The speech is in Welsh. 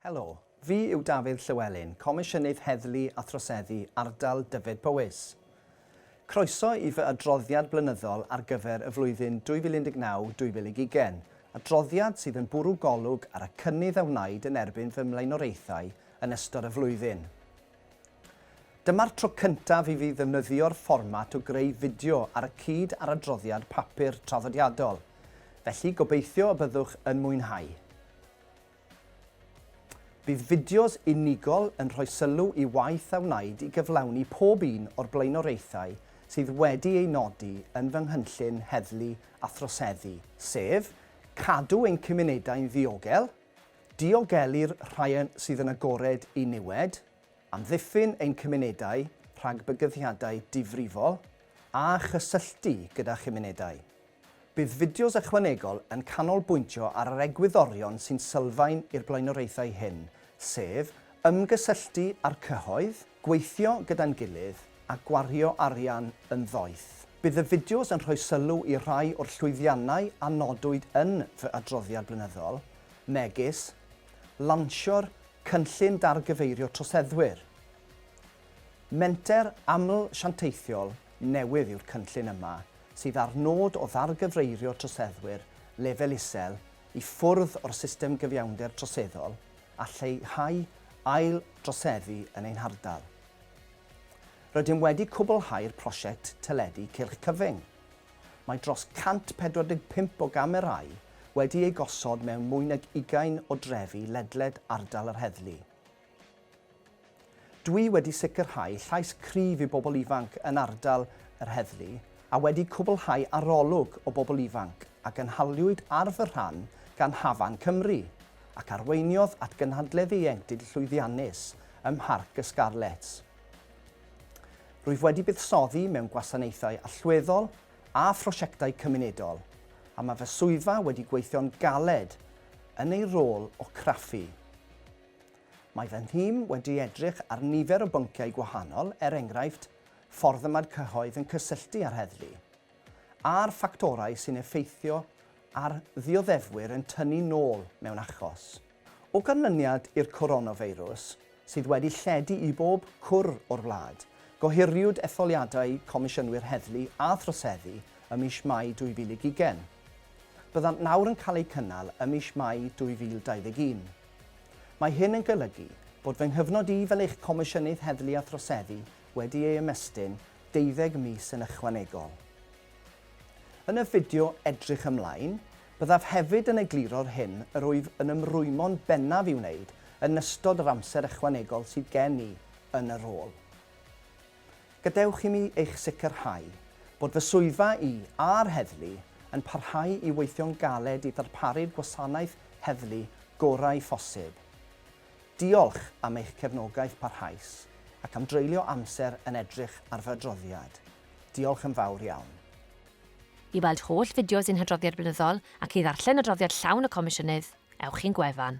Helo, fi yw Dafydd Llywelyn, Comisiynydd Heddlu a Throseddu ardal Dyfed-Powys. Croeso i fy adroddiad blynyddol ar gyfer y flwyddyn 2019-2020, adroddiad sydd yn bwrw golwg ar y cynnydd a wnaed yn erbyn fy mlaenoriaethau yn ystod y flwyddyn. Dyma'r tro cyntaf i fi ddefnyddio'r fformat o greu fidio ar y cyd ar adroddiad papur traddodiadol, felly gobeithio y byddwch yn mwynhau. Bydd fideos unigol yn rhoi sylw i waith a wnaed i gyflawni pob un o'r blaenoriaethau sydd wedi ei nodi yn fy nghynllun heddlu a throseddu, sef cadw ein cymunedau'n ddiogel, diogelu'r rhai sydd yn agored i niwed, amddiffyn ein cymunedau rhag bygyddiadau difrifol a chysylltu gyda chymunedau. Bydd fideos ychwanegol yn canolbwyntio ar yr egwyddorion sy'n sylfaen i'r blaenoriaethau hyn, sef ymgysylltu â'r cyhoedd, gweithio gyda'n gilydd a gwario arian yn ddoeth. Bydd y fideos yn rhoi sylw i rhai o'r llwyddiannau a nodwyd yn fy adroddiad blynyddol, megis lansio'r cynllun dargyfeirio troseddwyr. Menter aml sianteithiol newydd yw'r cynllun yma, sydd ar nod o ddargyfeirio troseddwyr lefel isel i ffwrdd o'r system gyfiawnder troseddol a lleihau ail droseddu yn ein hardal. Rydym wedi cwblhau'r prosiect teledu cylch cyfyng. Mae dros 145 o gamerau wedi ei gosod mewn mwy nag 20 o drefi ledled ardal yr heddlu. Dwi wedi sicrhau llais cryf i bobl ifanc yn ardal yr heddlu a wedi cwblhau arolwg o bobl ifanc a gynhaliwyd ar fy rhan gan Hafan Cymru ac arweiniodd at gynhadledd ieuenctid llwyddiannus ym Mharc y Scarlets. Rwyf wedi buddsoddi mewn gwasanaethau allweddol a phrosiectau cymunedol a mae fy swyddfa wedi gweithio'n galed yn ei rôl o craffu. Mae fy nhîm wedi edrych ar nifer o bynciau gwahanol, enghraifft, ffordd yma'r cyhoedd yn cysylltu â'r heddlu, a'r ffactorau sy'n effeithio ar ddioddefwyr yn tynnu nôl mewn achos. O ganlyniad i'r coronafeirws, sydd wedi lledu i bob cwr o'r wlad, gohiriwyd etholiadau Comisiynydd Heddlu a Throseddu ym mis Mai 2020. Byddant nawr yn cael eu cynnal ym mis Mai 2021. Mae hyn yn golygu bod fy nghyfnod i fel eich Comisiynydd Heddlu a Throseddu wedi ei ymestyn 12 mis yn ychwanegol. Yn y fideo edrych ymlaen, byddaf hefyd yn egluro'r hyn yr wyf yn ymrwymo'n bennaf i'w wneud yn ystod yr amser ychwanegol sydd gen i yn y rôl. Gadewch i mi eich sicrhau bod fy swyddfa i a'r heddlu yn parhau i weithio'n galed i ddarparu'r gwasanaeth heddlu gorau phosib. Diolch am eich cefnogaeth parhaus ac am dreulio amser yn edrych ar fy adroddiad. Diolch yn fawr iawn. I weld holl fideos i'n hadroddiad blynyddol ac i ddarllen adroddiad llawn y Comisiynydd, ewch i'n gwefan.